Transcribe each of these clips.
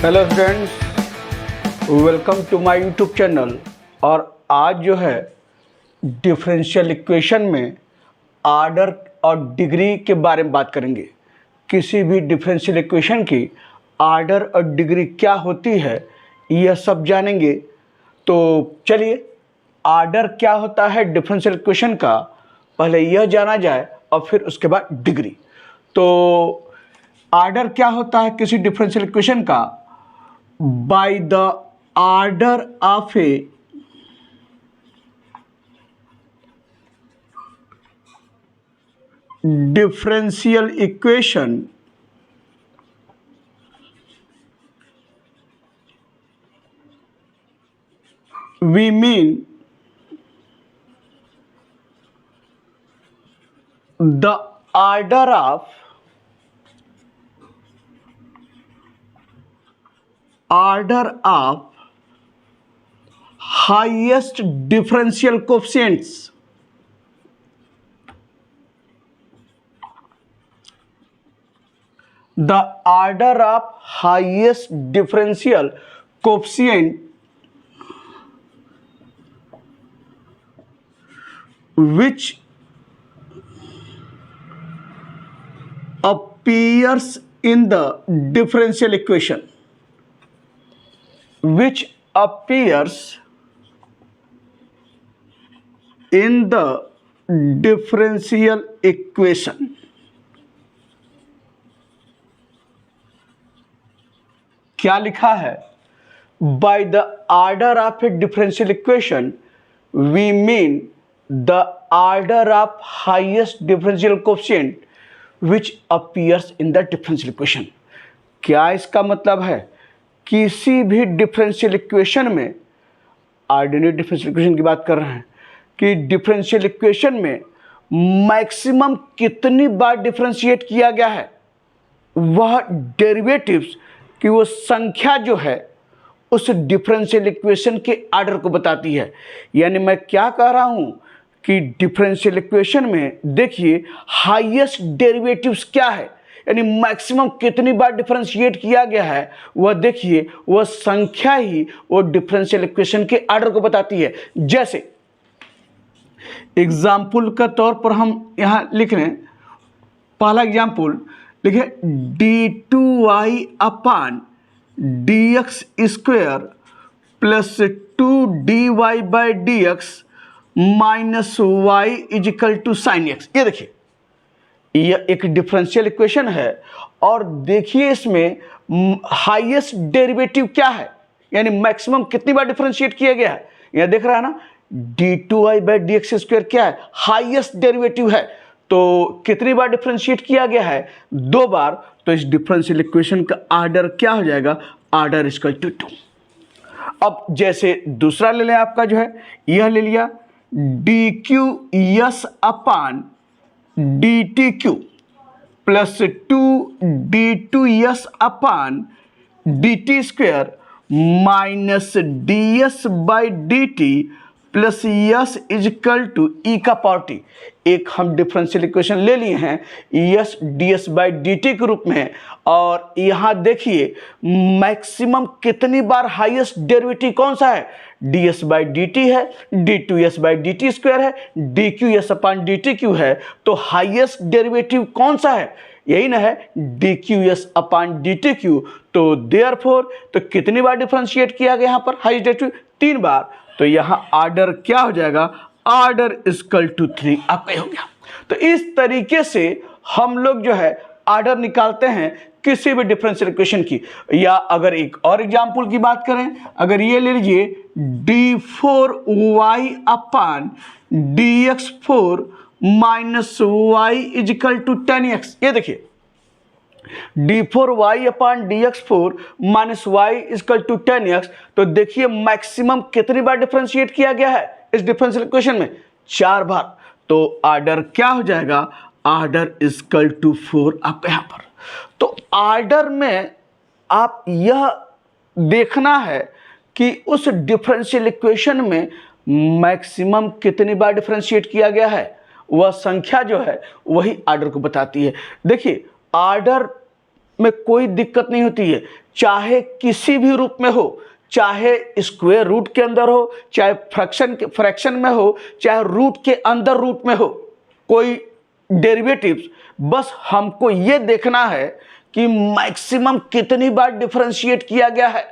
Hello friends, welcome to my YouTube channel. और आज जो है डिफरेंशियल इक्वेशन में आर्डर और डिग्री के बारे में बात करेंगे। किसी भी डिफरेंशियल इक्वेशन की आर्डर और डिग्री क्या होती है यह सब जानेंगे। तो चलिए, आर्डर क्या होता है डिफरेंशियल इक्वेशन का पहले यह जाना जाए और फिर उसके बाद डिग्री। तो आर्डर क्या होता है किसी डिफरेंशियल इक्वेशन का? by the order of a differential equation we mean the order of highest differential coefficients. The order of highest differential coefficient which appears in the differential equation. Which appears in the differential equation. क्या लिखा है? By the order of a differential equation we mean the order of highest differential coefficient which appears in the differential equation. क्या इसका मतलब है? किसी भी differential equation में, ऑर्डिनरी डिफरेंशियल इक्वेशन की बात कर रहे हैं, कि डिफरेंशियल इक्वेशन में मैक्सिमम कितनी बार डिफरेंशिएट किया गया है, वह डेरिवेटिव्स की वो संख्या जो है उस डिफरेंशियल इक्वेशन के ऑर्डर को बताती है। यानी मैं क्या कह रहा हूं कि डिफरेंशियल इक्वेशन में देखिए हाईएस्ट डेरिवेटिव्स क्या है, यानी मैक्सिमम कितनी बार डिफरेंशिएट किया गया है, वह देखिए वह संख्या ही वो डिफरेंशियल इक्वेशन के ऑर्डर को बताती है। जैसे एग्जाम्पल का तौर पर हम यहां लिख रहे हैं, पहला एग्जाम्पल लिखे d2y upon dx square plus 2dy/dx minus y equal to sine x। ये देखिए यह एक डिफरेंशियल इक्वेशन है और देखिए इसमें हाईएस्ट डेरिवेटिव क्या है, यानी मैक्सिमम कितनी बार डिफरेंशिएट किया गया है। यह देख रहा है ना, d2y/dx स्क्वायर क्या है, हाईएस्ट डेरिवेटिव है। तो कितनी बार डिफरेंशिएट किया गया है? 2 बार। तो इस डिफरेंशियल इक्वेशन का ऑर्डर क्या हो जाएगा? Order equal to 2। अब जैसे दूसरा ले लें, आपका जो है यह ले लिया dqs upon dtq plus 2d2s upon dt square minus ds/dt plus s equal to e का पावर t। एक हम डिफरेंशियल इक्वेशन ले लिए हैं s ds/dt के रूप में, और यहाँ देखिए मैक्सिमम कितनी बार हाईएस्ट डेरिवेटिव कौन सा है? ds/dt है, d2s/dt स्क्वायर है, dqs अपान dtq है। तो हाईएस्ट डेरिवेटिव कौन सा है? यही ना है, dqs अपान dtq। तो देयरफॉर तो कितनी बार डिफरेंशिएट किया गया यहाँ पर हाईएस्ट डेरिवेटिव? 3 बार। तो यहाँ ऑर्डर क्या हो जाएगा? ऑर्डर इक्वल टू 3 आपका हो गया। तो इस तरीके से हम लोग जो है ऑर्डर निकालते हैं किसी भी डिफरेंशियल इक्वेशन की। या अगर एक और एग्जांपल की बात करें, अगर ये ले लीजिए d4y upon dx4 minus y equal to 10x। ये देखिए d4y upon dx4 minus y equal to 10x। तो देखिए मैक्सिमम कितनी बार डिफरेंशिएट किया गया है इस डिफरेंशियल इक्वेशन में? 4 बार। तो ऑर्डर क्या हो जाएगा? ऑर्डर इक्वल टू 4 आपका यहां पर। तो ऑर्डर में आप यह देखना है कि उस डिफरेंशियल इक्वेशन में मैक्सिमम कितनी बार डिफरेंशिएट किया गया है, वह संख्या जो है वही ऑर्डर को बताती है। देखिए ऑर्डर में कोई दिक्कत नहीं होती है, चाहे किसी भी रूप में हो, चाहे स्क्वायर रूट के अंदर हो, चाहे फ्रैक्शन में हो, चाहे रूट के अंदर रूट में हो, कोई डेरिवेटिव्स, बस हमको ये देखना है कि मैक्सिमम कितनी बार डिफरेंशिएट किया गया है।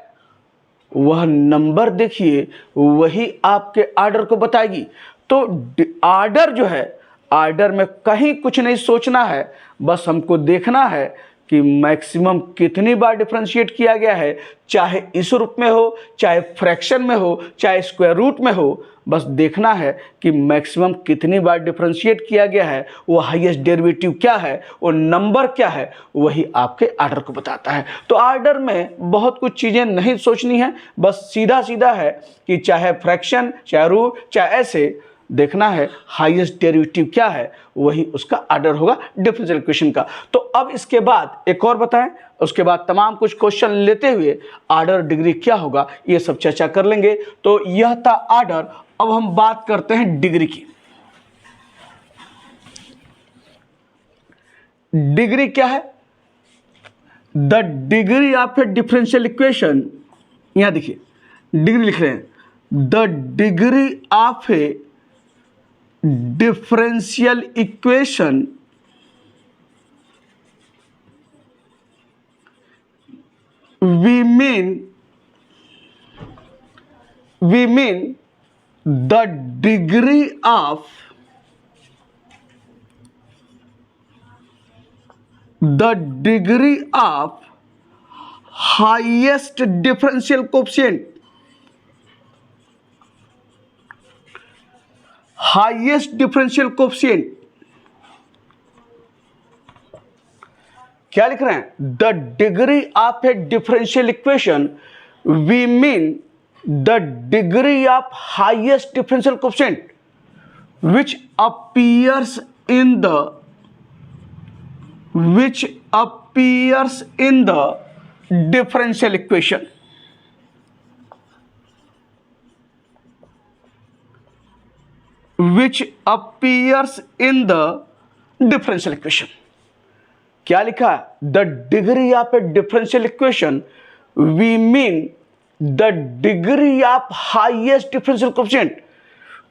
वह नंबर देखिए, वही आपके आर्डर को बताएगी। तो आर्डर जो है, आर्डर में कहीं कुछ नहीं सोचना है, बस हमको देखना है कि मैक्सिमम कितनी बार डिफरेंशिएट किया गया है, चाहे इस रूप में हो, चाहे फ्रैक्शन में हो, चाहे स्क्वायर रूट में हो, बस देखना है कि मैक्सिमम कितनी बार डिफरेंशिएट किया गया है, वो हाईएस्ट डेरिवेटिव क्या है, वो नंबर क्या है, वही आपके आर्डर को बताता है। तो आर्डर में बहुत कुछ चीज़ें नहीं सोचनी है, बस सीधा सीधा है कि चाहे फ्रैक्शन, चाहे रूट, चाहे ऐसे देखना है हाईएस्ट डेरिवेटिव क्या है, वही उसका आर्डर होगा डिफरेंशियल इक्वेशन का। तो अब इसके बाद एक और बताएं, उसके बाद तमाम कुछ क्वेश्चन लेते हुए आर्डर डिग्री क्या होगा ये सब चर्चा कर लेंगे। तो यह था आर्डर। अब हम बात करते हैं डिग्री की। डिग्री क्या है? The degree of a differential equation, यहां देखिए डिग्री लिख रहे हैं, the degree of A differential equation we mean the degree of highest differential coefficient, highest differential coefficient. क्या लिख रहे हैं? The degree of a differential equation we mean the degree of highest differential coefficient which appears in the differential equation. Which appears in the differential equation. क्या लिखा है? The degree of a differential equation we mean the degree of highest differential coefficient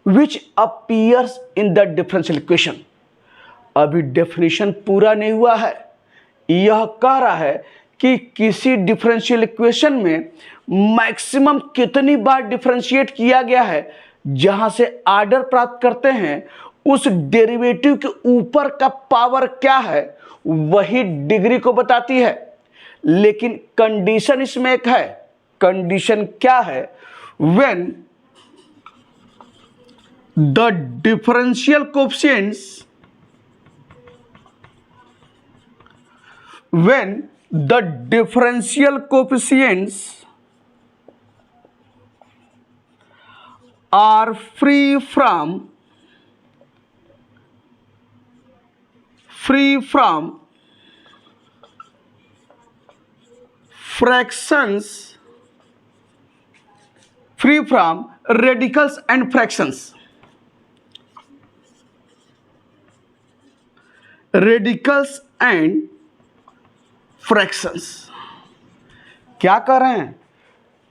which appears in the differential equation. अभी definition पूरा नहीं हुआ है। यह कह रहा है कि किसी डिफरेंशियल इक्वेशन में मैक्सिमम कितनी बार डिफरेंशिएट किया गया है, जहां से आर्डर प्राप्त करते हैं, उस डेरिवेटिव के ऊपर का पावर क्या है, वही डिग्री को बताती है। लेकिन कंडीशन इसमें एक है। कंडीशन क्या है? When the differential coefficients are free from fractions, free from radicals and fractions. Radicals and fractions क्या कर रहे हैं?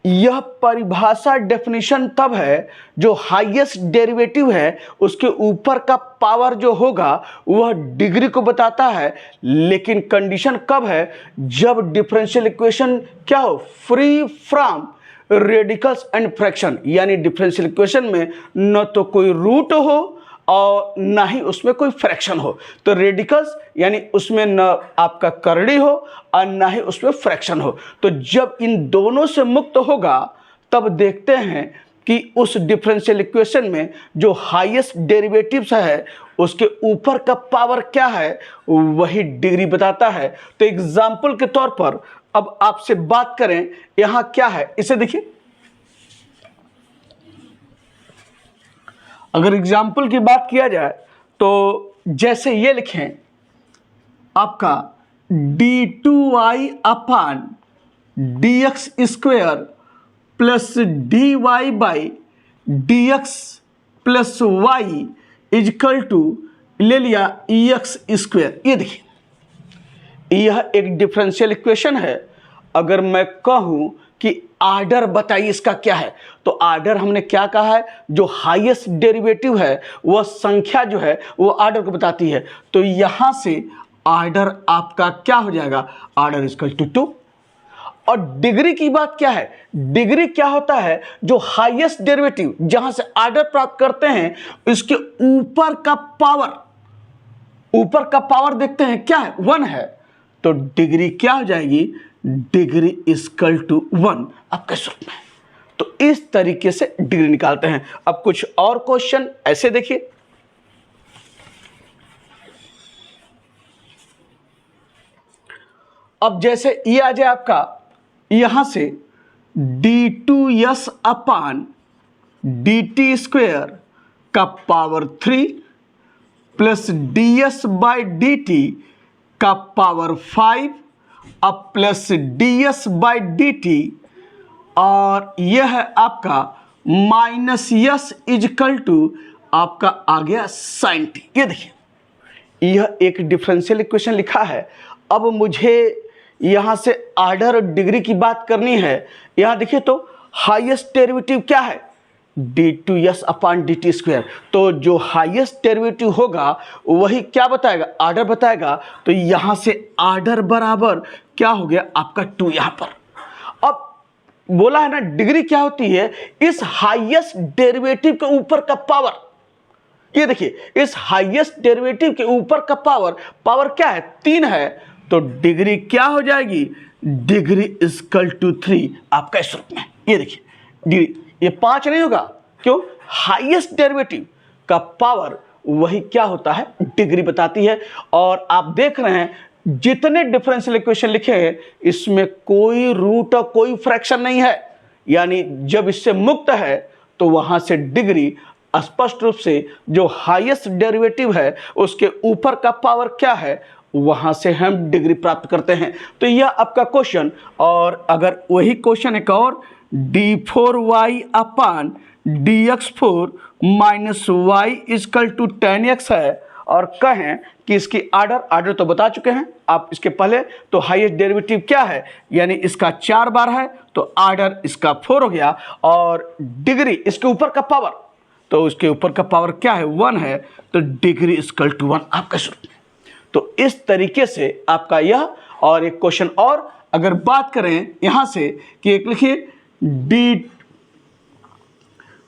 यह परिभाषा डेफिनेशन तब है जो हाईएस्ट डेरिवेटिव है उसके ऊपर का पावर जो होगा वह डिग्री को बताता है। लेकिन कंडीशन कब है? जब डिफरेंशियल इक्वेशन क्या हो? Free from radicals and fraction, यानी डिफरेंशियल इक्वेशन में न तो कोई रूट हो और ना ही उसमें कोई फ्रैक्शन हो। तो रेडिकल्स यानी उसमें न आपका करड़ी हो और ना ही उसमें फ्रैक्शन हो। तो जब इन दोनों से मुक्त होगा तब देखते हैं कि उस डिफरेंशियल इक्वेशन में जो हाईएस्ट डेरिवेटिव्स है उसके ऊपर का पावर क्या है, वही डिग्री बताता है। तो एग्जाम्पल के तौर पर अब आपसे बात करें, यहां क्या है इसे देखिए। अगर एग्जाम्पल की बात किया जाए तो जैसे ये लिखें, आपका d2y upon dx square plus dy by dx plus y equal to ले लिया ex स्क्वायर। ये देखिए यह एक डिफरेंशियल इक्वेशन है। अगर मैं कहूं कि आर्डर बताइए इसका क्या है, तो आर्डर हमने क्या कहा है, जो हाईएस्ट डेरिवेटिव है वह संख्या जो है वो आर्डर को बताती है। तो यहां से आर्डर आपका क्या हो जाएगा, आर्डर इक्वल टू 2। और डिग्री की बात क्या है, डिग्री क्या होता है, जो हाईएस्ट डेरिवेटिव जहां से आर्डर प्राप्त करते हैं इसके ऊपर का पावर देखते हैं क्या है, 1 है। तो डिग्री क्या हो जाएगी, डिग्री इक्वल टू 1 आपके सूत्र में। तो इस तरीके से डिग्री निकालते हैं। अब कुछ और क्वेश्चन ऐसे देखिए, अब जैसे ये आ जाए आपका यहां से d2s अपान dt स्क्वेयर का power 3 plus ds by dt का पावर 5 अब प्लस ds बाई dt, और यह है आपका माइनस यस इजकल टू आपका आ गया साइन टी। ये देखिए यह एक डिफरेंशियल इक्वेशन लिखा है। अब मुझे यहां से आर्डर और डिग्री की बात करनी है। यहां देखिए तो हाईएस्ट डेरिवेटिव क्या है, d2s अपान dt स्क्वायर। तो जो हाईएस्ट डेरिवेटिव होगा वही क्या बताएगा, आर्डर बताएगा। तो यहां से आर्डर बराबर क्या हो गया आपका 2 यहां पर। अब बोला है ना डिग्री क्या होती है, इस हाईएस्ट डेरिवेटिव के ऊपर का पावर। ये देखिए इस हाईएस्ट डेरिवेटिव के ऊपर का पावर क्या है, 3 है। तो डिग्री क्या हो जाएगी, डिग्री इक्वल टू 3 आपका इस रूप में। ये देखिए डिग्री, ये 5 नहीं होगा, क्यों, हाईएस्ट डेरिवेटिव का पावर वही क्या होता है, डिग्री बताती है। और आप देख रहे हैं जितने डिफरेंशियल इक्वेशन लिखे हैं इसमें कोई रूट और कोई फ्रैक्शन नहीं है, यानी जब इससे मुक्त है तो वहां से डिग्री स्पष्ट रूप से जो हाईएस्ट डेरिवेटिव है उसके ऊपर का पावर क्या है, वहां से हम डिग्री प्राप्त करते हैं। तो यह आपका क्वेश्चन। और अगर वही क्वेश्चन एक और d4y upon dx4 minus y equal to 10x है, और कहें कि इसकी आर्डर तो बता चुके हैं आप इसके पहले। तो हाईएस्ट डेरिवेटिव क्या है, यानी इसका 4 बार है तो आर्डर इसका 4 हो गया, और डिग्री इसके ऊपर का पावर, तो उसके ऊपर का पावर क्या है, 1 है। तो डिग्री इक्वल टू 1 आपका सूत्र। तो इस तरीके से आपका यह, और एक क्वेश्चन और अगर बात करें यहां से कि एक लिखिए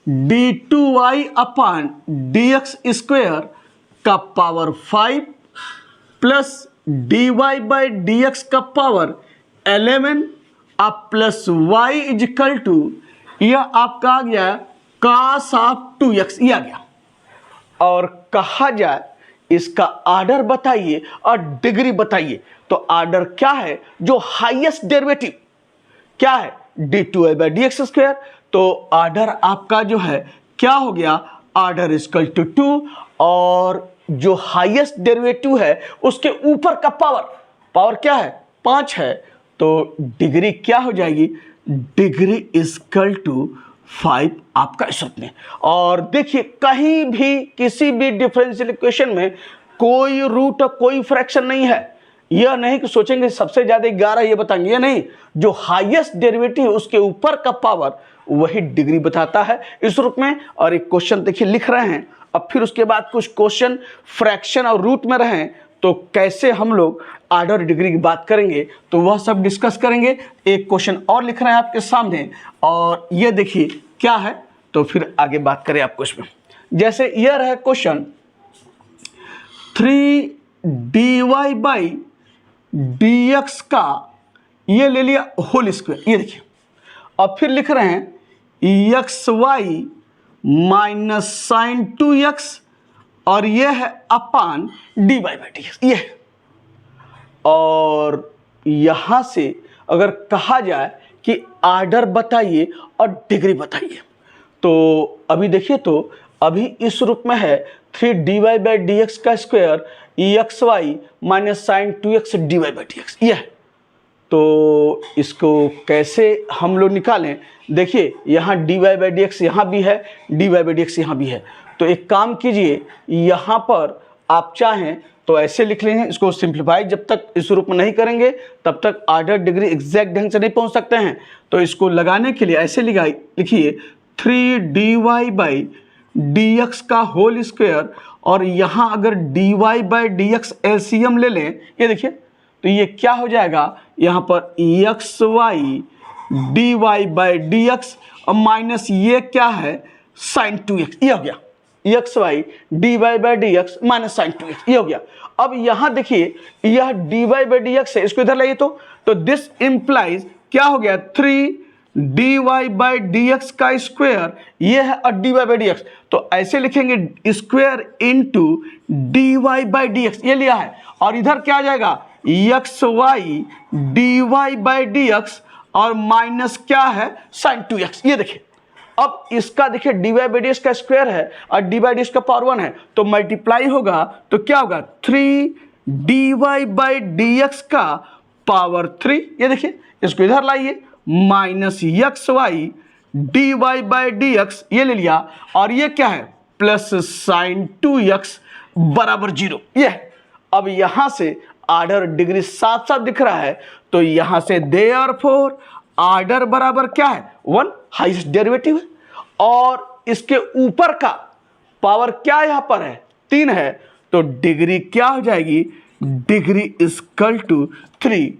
d2y अपान dx स्क्वेयर का power 5 plus dy by dx का पावर 11 अब प्लस y इजकल टू, यह आपका आ गया cos ऑफ 2x, ये आ गया। और कहा जाए इसका आर्डर बताइए और डिग्री बताइए, तो आर्डर क्या है, जो हाईएस्ट डेरिवेटिव क्या है, d2y बाई dx स्क्वायर। तो आर्डर आपका जो है क्या हो गया, आर्डर इक्वल टू 2, और जो हाईएस्ट डेरिवेटिव है उसके ऊपर का पावर क्या है, 5 है। तो डिग्री क्या हो जाएगी, डिग्री इक्वल टू 5 आपका इस रूप में। और देखिए कहीं भी किसी भी डिफरेंशियल इक्वेशन में कोई रूट और कोई फ्रैक्शन नहीं है। यह नहीं कि सोचेंगे सबसे ज्यादा 11 ये बताएंगे, ये नहीं, जो हाईएस्ट डेरिवेटिव उसके ऊपर का पावर वही डिग्री बताता है इस रूप में। और एक क्वेश्चन देखिए लिख रहे हैं, अब फिर उसके बाद कुछ क्वेश्चन फ्रैक्शन और रूट में रहें तो कैसे हम लोग आर्डर डिग्री की बात करेंगे, तो वह सब डिस्कस करेंगे। एक क्वेश्चन और लिख रहे हैं आपके सामने, और ये देखिए क्या है, तो फिर आगे बात करें आपको इसमें। जैसे यह रहा क्वेश्चन 3dy बाई dx का ये ले लिया होल स्क्वायर, ये देखिए। और फिर लिख रहे हैं xy माइनस साइन 2x, और ये है अपान dy बाई dx, ये है। और यहां से अगर कहा जाए कि आर्डर बताइए और डिग्री बताइए, तो अभी देखिए तो अभी इस रूप में है 3dy बाई dx का square xy minus sine 2x dy by dx, ये है। तो इसको कैसे हम लोग निकालें, देखिए यहाँ dy बाई dx यहाँ भी है, dy बाई dx यहाँ भी है। तो एक काम कीजिए, यहाँ पर आप चाहें तो ऐसे लिख लेंगे। इसको सिंप्लीफाई जब तक इस रूप में नहीं करेंगे तब तक ऑर्डर डिग्री एग्जैक्ट ढंग से नहीं पहुंच सकते हैं। तो इसको लगाने के लिए ऐसे लिखिए 3dy/dx का होल स्क्वायर, और यहाँ अगर dy/dx एलसीएम ले लें, ये देखिए तो ये क्या हो जाएगा, यहाँ पर xy dy/dx और माइनस ये क्या है sin 2x, ये हो गया xy dy/dx minus sin 2x, ये हो गया। अब यहाँ देखिए यह dy/dx है, इसको इधर लाइए तो दिस इंप्लाइज क्या हो गया 3dy/dx का स्क्वायर, ये है और dy/dx, तो ऐसे लिखेंगे स्क्वायर इनटू dy/dx, ये लिया है, और इधर क्या आ जाएगा xy dy/dx और माइनस क्या है sin 2x, ये देखिए। अब इसका देखिए dy/dx का स्क्वायर है और dy/dx का पावर 1 है, तो मल्टीप्लाई होगा तो क्या होगा 3dy/dx का पावर 3, ये देखिए इसको इधर लाइए, माइनस xy dy/dx, ये ले लिया, और ये क्या है प्लस sin 2x बराबर 0, ये है। अब यहां से ऑर्डर डिग्री साफ साफ दिख रहा है, तो यहां से देयरफॉर ऑर्डर बराबर क्या है 1, हाईएस्ट डेरिवेटिव है, और इसके ऊपर का पावर क्या यहां पर है 3 है, तो डिग्री क्या हो जाएगी, डिग्री इक्वल टू 3,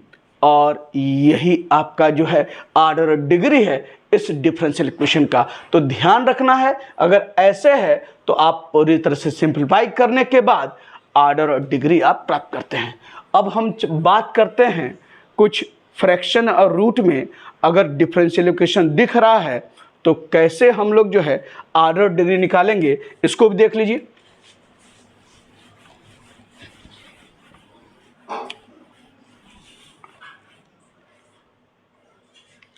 और यही आपका जो है ऑर्डर डिग्री है इस डिफरेंशियल इक्वेशन का। तो ध्यान रखना है, अगर ऐसे है तो आप पूरी तरह से सिंप्लीफाई करने के बाद ऑर्डर और डिग्री आप प्राप्त करते हैं। अब हम बात करते हैं कुछ फ्रैक्शन और रूट में अगर डिफरेंशियल इक्वेशन दिख रहा है तो कैसे हम लोग जो है ऑर्डर डिग्री निकालेंगे, इसको भी देख लीजिए।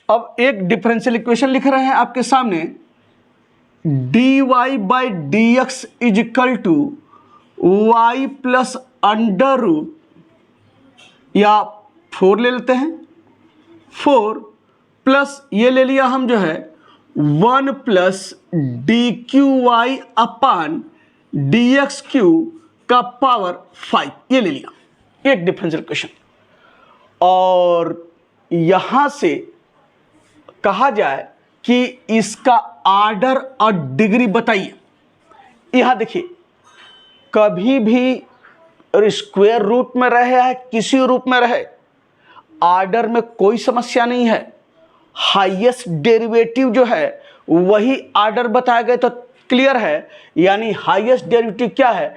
अब एक डिफरेंशियल इक्वेशन लिख रहे हैं आपके सामने, dy/dx is equal to y plus under root, या 4 ले लेते हैं, 4 प्लस ये ले लिया हम जो है 1 प्लस dqy अपान dx³ का पावर 5, ये ले लिया, एक डिफरेंशियल इक्वेशन। और यहां से कहा जाए कि इसका ऑर्डर और डिग्री बताइए। यहां देखिए कभी भी स्क्वायर रूट में रहे या किसी रूप में रहे, ऑर्डर में कोई समस्या नहीं है, हाईएस्ट डेरिवेटिव जो है वही ऑर्डर बताया गया तो क्लियर है, यानी हाईएस्ट डेरिवेटिव क्या है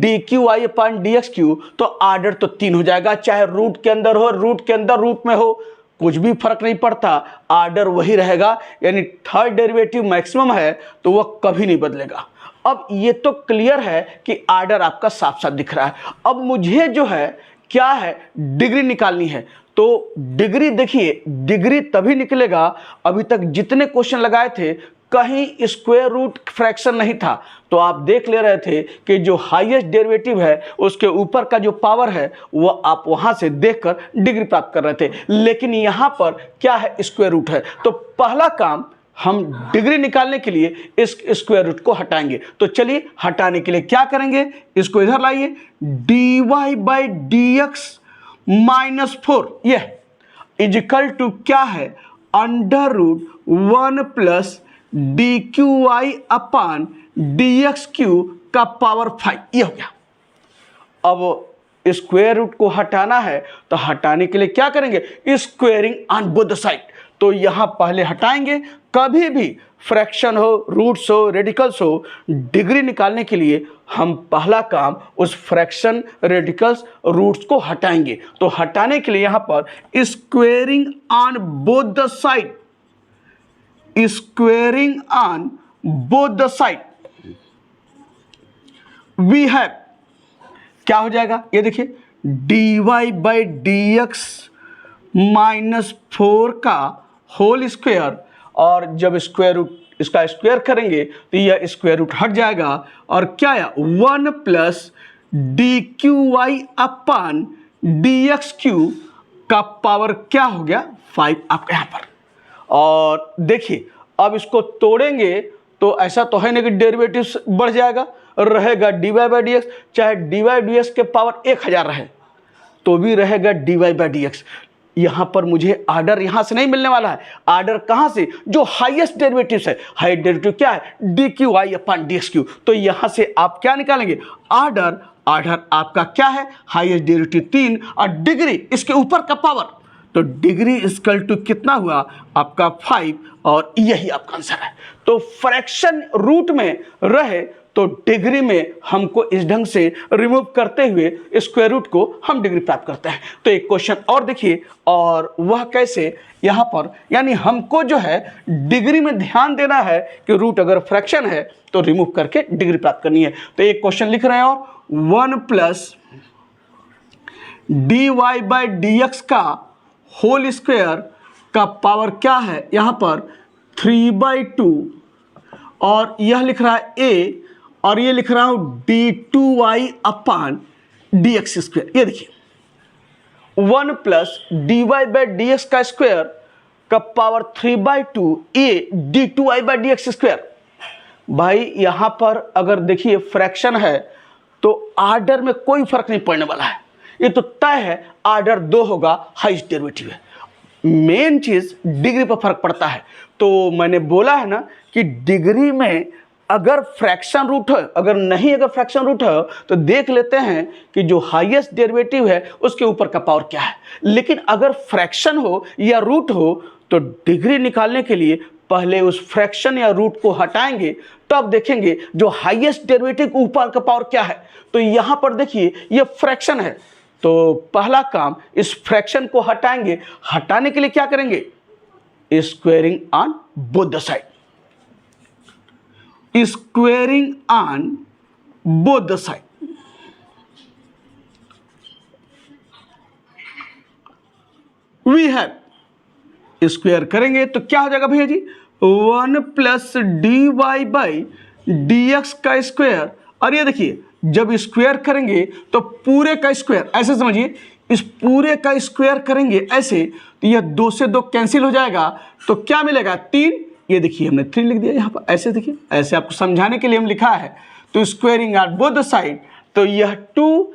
dqy अपान dx³, तो ऑर्डर तो 3 हो जाएगा, चाहे रूट के अंदर हो, रूट के अंदर रूट में हो, कुछ भी फर्क नहीं पड़ता, ऑर्डर वही रहेगा, यानी थर्ड डेरिवेटिव मैक्सिमम है तो वह कभी नहीं बदलेगा। अब ये तो क्लियर है कि ऑर्डर आपका साफ साफ दिख रहा है। अब मुझे जो है क्या है डिग्री निकालनी है, तो डिग्री देखिए डिग्री तभी निकलेगा, अभी तक जितने क्वेश्चन लगाए थे कहीं स्क्वायर रूट फ्रैक्शन नहीं था, तो आप देख ले रहे थे कि जो हाईएस्ट डेरिवेटिव है उसके ऊपर का जो पावर है वो आप वहां से देखकर डिग्री प्राप्त कर रहे थे, लेकिन यहां पर क्या है स्क्वायर रूट है। तो पहला काम हम डिग्री निकालने के लिए इस स्क्वायर रूट को हटाएंगे, तो चलिए हटाने के लिए क्या करेंगे, इसको इधर लाइए, dy/dx माइनस 4 यह इज इक्वल टू क्या है अंडर रूट 1 प्लस dqy अपान dx³ का पावर 5, ये हो गया। अब स्क्वायर रूट को हटाना है तो हटाने के लिए क्या करेंगे squaring on both the side, तो यहां पहले हटाएंगे। कभी भी फ्रैक्शन हो, रूट्स हो, रेडिकल्स हो, डिग्री निकालने के लिए हम पहला काम उस फ्रैक्शन, रेडिकल्स, रूट्स को हटाएंगे। तो हटाने के लिए यहां पर squaring on both the side, squaring on both the side we have क्या हो जाएगा, ये देखिए dy/dx माइनस 4 का होल स्क्वायर, और जब स्क्वायर रूट इसका स्क्वायर करेंगे तो यह स्क्वायर रूट हट जाएगा, और क्या है 1 प्लस dqy अपान dx³ का पावर क्या हो गया 5 आपके यहाँ पर। और देखिए अब इसको तोड़ेंगे तो ऐसा तो है नहीं कि डेरिवेटिव बढ़ जाएगा, रहेगा dy बाई डी एक्स, चाहे dy डी एक्स के पावर 1000 रहे तो भी रहेगा dy बाई डी एक्स। यहाँ पर मुझे आर्डर यहाँ से नहीं मिलने वाला है, आर्डर कहाँ से, जो हाईएस्ट डेरिवेटिव है। हाईएस्ट डेरिवेटिव क्या है, D Q I upon D x Q. तो यहाँ से आप क्या निकालेंगे, आर्डर, आर्डर आपका क्या है, हाईएस्ट डेरिवेटिव 3 और डिग्री इसके ऊपर का पावर, तो डिग्री इक्वल टू कितना हुआ आपका 5 और यही आपका आंसर है। तो फ्रैक्शन रूट में रहे तो डिग्री में हमको इस ढंग से रिमूव करते हुए स्क्वायर रूट को हम डिग्री प्राप्त करते हैं। तो एक क्वेश्चन और देखिए, और वह कैसे, यहाँ पर यानी हमको जो है डिग्री में ध्यान देना है कि रूट अगर फ्रैक्शन है तो रिमूव करके डिग्री प्राप्त करनी है। तो एक क्वेश्चन लिख रहे हैं, और 1 plus d Y by D x का होल स्क्वायर का पावर क्या है, यहाँ पर 3/2 और यह लिख रहा है a और ये लिख रहा हूं d2y अपान डी एक्स स्क्वायर। ये देखिए 1 plus d Y by D x का स्क्वायर का power 3/2 a d2y by D x square. भाई यहां पर अगर देखिए फ्रैक्शन है तो आर्डर में कोई फर्क नहीं पड़ने वाला है, ये तो तय है आर्डर 2 होगा, हाईएस्ट डेरिवेटिव है। मेन चीज डिग्री पर फर्क पड़ता है। तो मैंने बोला है ना कि डिग्री में अगर फ्रैक्शन रूट है, अगर नहीं अगर फ्रैक्शन रूट है तो देख लेते हैं कि जो हाईएस्ट डेरिवेटिव है उसके ऊपर का पावर क्या है। लेकिन अगर फ्रैक्शन हो या रूट हो तो डिग्री निकालने के लिए पहले उस फ्रैक्शन या रूट को हटाएंगे, तब देखेंगे जो हाईएस्ट डेरिवेटिव के ऊपर का पावर क्या है। तो यहाँ पर देखिए ये फ्रैक्शन है, तो पहला काम इस फ्रैक्शन को हटाएंगे। हटाने के लिए क्या करेंगे, squaring on both the side, squaring on both the side. We have, square करेंगे तो क्या हो जाएगा भैया जी, 1 plus d Y by D x का स्क्वायर। और ये देखिए जब स्क्वायर करेंगे तो पूरे का स्क्वायर, ऐसे समझिए इस पूरे का स्क्वायर करेंगे ऐसे, तो यह 2 से 2 कैंसिल हो जाएगा, तो क्या मिलेगा 3। ये देखिए हमने 3 लिख दिया यहाँ पर, ऐसे देखिए, ऐसे आपको समझाने के लिए हम लिखा है। तो squaring on both the side, तो यह 2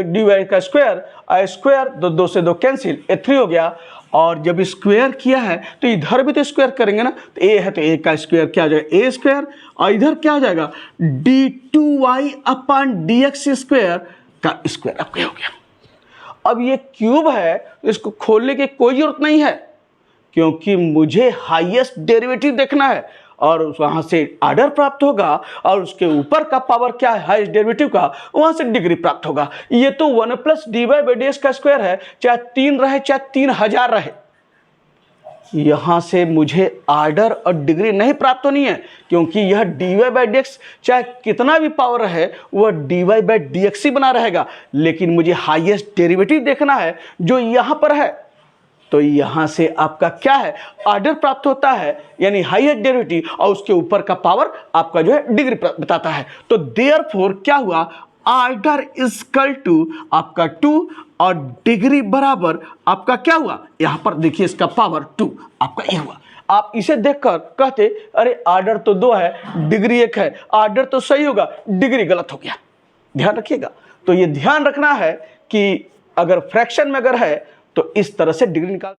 डी वाई का स्क्वायर, स्क्वायर 2 से 2 कैंसिल, ये 3 हो गया। और जब स्क्वायर किया है तो इधर भी तो स्क्वायर करेंगे ना, तो ए है तो ए का स्क्वायर क्या हो जाएगा, ए स्क्वायर, और इधर क्या हो जाएगा d2y अपान डी एक्स स्क्वायर का स्क्वायर आपका हो गया। अब ये क्यूब है, इसको खोलने की कोई जरूरत नहीं है क्योंकि मुझे हाईएस्ट डेरिवेटिव देखना है और वहां से आर्डर प्राप्त होगा और उसके ऊपर का पावर क्या है हाईएस्ट डेरिवेटिव का, वहां से डिग्री प्राप्त होगा। ये तो 1 plus d Y by D x का स्क्वायर है, चाहे 3 रहे चाहे 3000 रहे, यहां से मुझे आर्डर और डिग्री नहीं प्राप्त होनी है क्योंकि यह D Y by D X चाहे कितना भी पावर है वह D Y by D X ही बना रहेगा, लेकिन मुझे हाईएस्ट डेरिवेटिव देखना है जो यहां पर है। तो यहां से आपका क्या है, आर्डर प्राप्त होता है यानी हाईएस्ट डेरिवेटिव, और उसके ऊपर का पावर आपका जो है डिग्री बताता है। तो देयरफॉर क्या हुआ, आर्डर इक्वल टू आपका 2 और डिग्री बराबर आपका क्या हुआ, यहां पर देखिए इसका पावर 2 आपका ये हुआ। आप इसे देखकर कहते अरे आर्डर तो 2 है डिग्री 1 है, आर्डर तो सही होगा डिग्री गलत हो गया। ध्यान रखिएगा, तो ये ध्यान रखना है कि अगर फ्रैक्शन में अगर है तो इस तरह से डिग्री निकाल।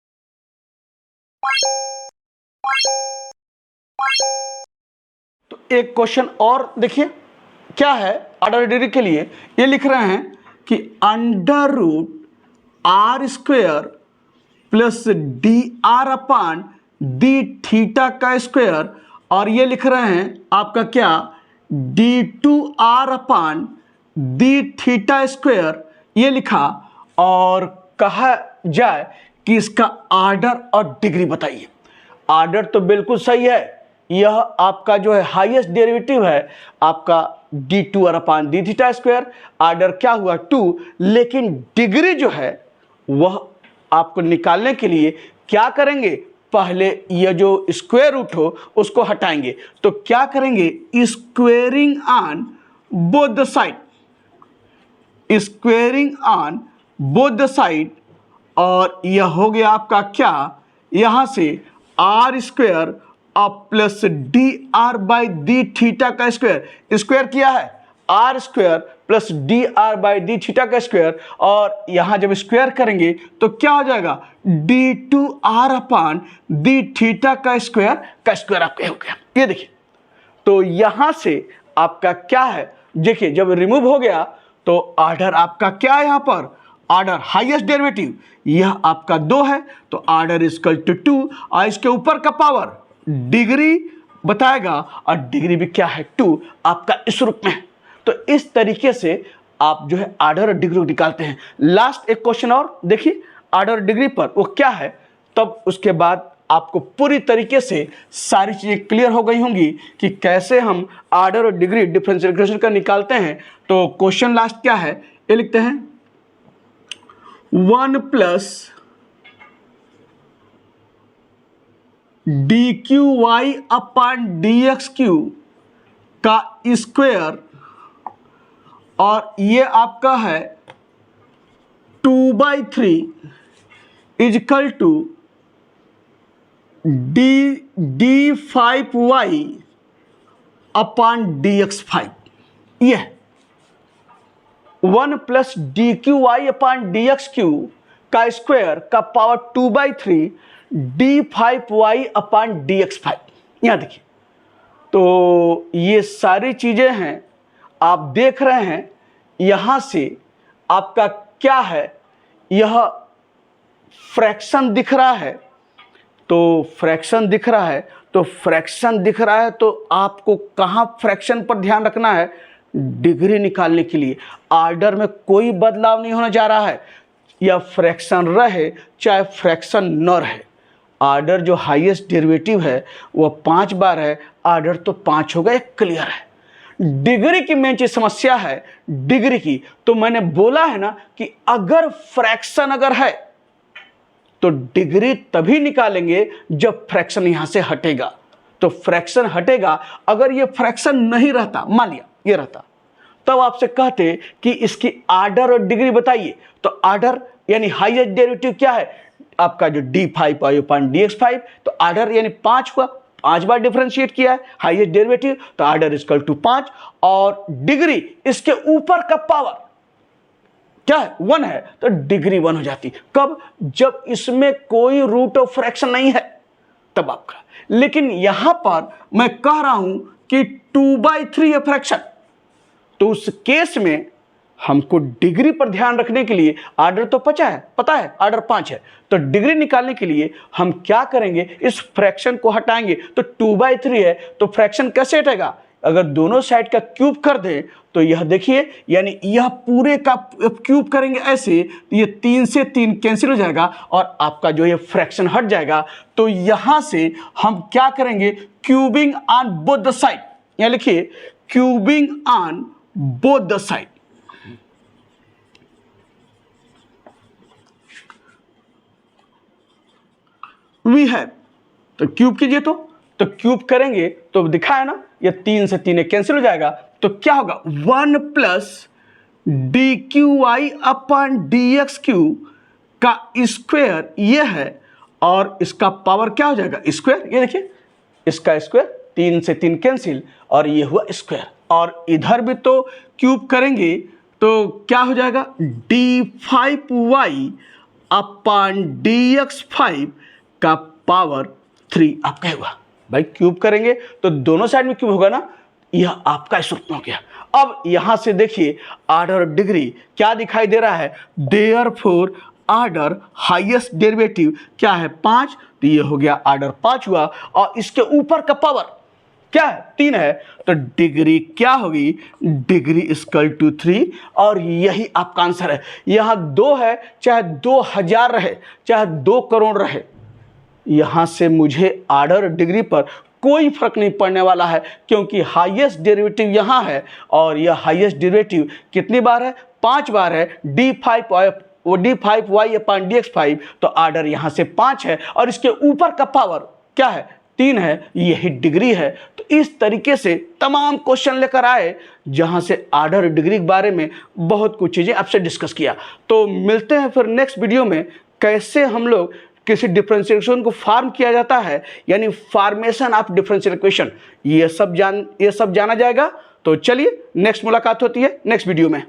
तो एक क्वेश्चन और देखिए क्या है, ऑर्डर डिग्री के लिए ये लिख रहे हैं कि under root r square plus d r upon d theta का स्क्वायर, और ये लिख रहे हैं आपका क्या d2r अपान डी थीटा स्क्वायर, ये लिखा और कहा जाए कि इसका आर्डर और डिग्री बताइए। आर्डर तो बिल्कुल सही है, यह आपका जो है हाईएस्ट डेरिवेटिव है आपका d2r अपान डी थीटा स्क्वायर, आर्डर क्या हुआ 2, लेकिन डिग्री जो है वह आपको निकालने के लिए क्या करेंगे, पहले यह जो स्क्वायर रूट हो उसको हटाएंगे। तो क्या करेंगे, squaring on both the side, squaring on both the side, और यह हो गया आपका क्या, यहां से आर स्क्वायर और plus d r by d theta का स्क्वायर, स्क्वायर किया है r square plus d r by d theta का स्क्वायर, और यहां जब स्क्वायर करेंगे तो क्या हो जाएगा, d two r upon d theta का स्क्वायर आपका हो गया। ये देखिए, तो यहां से आपका क्या है, देखिए जब रिमूव हो गया तो आर्डर आपका क्या है, यहां पर आर्डर हाईएस्ट डेरिवेटिव यह आपका 2 है, तो आर्डर इक्वल टू 2, और इसके ऊपर का पावर डिग्री बताएगा, और डिग्री भी क्या है 2 आपका इस रूप में। तो इस तरीके से आप जो है आर्डर और डिग्री निकालते हैं। लास्ट एक क्वेश्चन और देखिए आर्डर और डिग्री पर, वो क्या है, तब उसके बाद आपको पूरी तरीके से सारी चीजें क्लियर हो गई होंगी कि कैसे हम आर्डर और डिग्री डिफरेंशियल इक्वेशन का निकालते हैं। तो क्वेश्चन लास्ट क्या है, ये लिखते हैं 1 plus d q y upon d x q का स्क्वायर, और ये आपका है 2/3 is equal to d5y upon dx5। ये 1 plus d q y upon d x q का स्क्वायर का पावर 2/3 d5y अपॉन dx5। यहां देखिए, तो ये सारी चीजें हैं, आप देख रहे हैं यहां से आपका क्या है, यह फ्रैक्शन दिख रहा है, तो फ्रैक्शन दिख रहा है, तो फ्रैक्शन दिख रहा है, तो आपको कहां फ्रैक्शन पर ध्यान रखना है, डिग्री निकालने के लिए आर्डर में कोई बदलाव नहीं होने जा रहा है, या फ्रैक्शन रहे चाहे फ्रैक्शन न रहे, आर्डर जो हाईएस्ट डेरिवेटिव है वह 5 बार है, आर्डर तो 5 होगा, एक क्लियर है। डिग्री की मेन चीज समस्या है डिग्री की, तो मैंने बोला है ना कि अगर फ्रैक्शन अगर है तो डिग्री तभी निकालेंगे जब फ्रैक्शन यहां से हटेगा। तो फ्रैक्शन हटेगा, अगर ये फ्रैक्शन नहीं रहता, मान लिया ये रहता, तब आपसे कहते कि इसकी आर्डर और डिग्री बताइए। तो आर्डर यानी हाईएस्ट डेरिवेटिव क्या है आपका, जो d5y अपॉन dx5, तो आर्डर यानी 5 हुआ, 5 बार डिफरेंशिएट किया है हाईएस्ट डेरिवेटिव, तो आर्डर इक्वल टू 5, और डिग्री इसके ऊपर का पावर क्या है 1 है, तो डिग्री 1 हो जाती। कब, जब इसमें कोई रूट ऑफ फ्रैक्शन नहीं है तब आपका। लेकिन यहां पर मैं कह रहा हूं कि 2/3 है फ्रैक्शन, तो उस केस में हमको डिग्री पर ध्यान रखने के लिए, आर्डर तो पता है आर्डर 5 है, तो डिग्री निकालने के लिए हम क्या करेंगे, इस फ्रैक्शन को हटाएंगे। तो 2/3 है, तो फ्रैक्शन कैसे हटेगा, अगर दोनों साइड का क्यूब कर दें तो यह देखिए, यानी यह पूरे का क्यूब करेंगे ऐसे, तो ये 3 से 3 कैंसिल हो जाएगा और आपका जो ये फ्रैक्शन हट जाएगा। तो यहां से हम क्या करेंगे, cubing on both the side, यहां लिखिए cubing on both the side. We have, तो क्यूब कीजिए, तो क्यूब करेंगे तो दिखा है ना, ये 3 से 3 कैंसिल हो जाएगा, तो क्या होगा 1 plus d q y upon d x q का स्क्वायर ये है, और इसका पावर क्या हो जाएगा स्क्वायर, ये देखिए इसका स्क्वायर 3 से 3 कैंसिल, और ये हुआ स्क्वायर, और इधर भी तो क्यूब करेंगे तो क्या हो जाएगा d5y अपॉन dx5 का पावर 3 आपका हुआ। भाई क्यूब करेंगे तो दोनों साइड में क्यूब होगा ना, यह आपका सूत्र हो गया। अब यहां से देखिए आर्डर और डिग्री क्या दिखाई दे रहा है, देयरफॉर आर्डर हाईएस्ट डेरिवेटिव क्या है 5, तो ये हो गया आर्डर 5 हुआ, और इसके ऊपर का पावर क्या है 3 है, तो डिग्री क्या होगी, डिग्री इक्वल टू 3, और यही आपका आंसर है। यहां 2 है, चाहे 2000 रहे, चाहे 2 करोड़ रहे, यहां से मुझे आर्डर डिग्री पर कोई फर्क नहीं पड़ने वाला है, क्योंकि हाईएस्ट डेरिवेटिव यहां है, और यह हाईएस्ट डेरिवेटिव कितनी बार है 5 बार है, d5y अपॉन dx5, तो आर्डर यहां से 5 है, और इसके ऊपर का पावर क्या है 3 है, यही डिग्री है। तो इस तरीके से तमाम क्वेश्चन लेकर आए, जहां से आर्डर डिग्री के बारे में बहुत कुछ चीजें आपसे डिस्कस किया। तो मिलते हैं फिर नेक्स्ट वीडियो में, कैसे हम लोग किसी डिफरेंशियल इक्वेशन को फार्म किया जाता है, यानी फॉर्मेशन ऑफ डिफरेंशियल इक्वेशन, ये सब जाना जाएगा। तो चलिए नेक्स्ट मुलाकात होती है नेक्स्ट वीडियो में।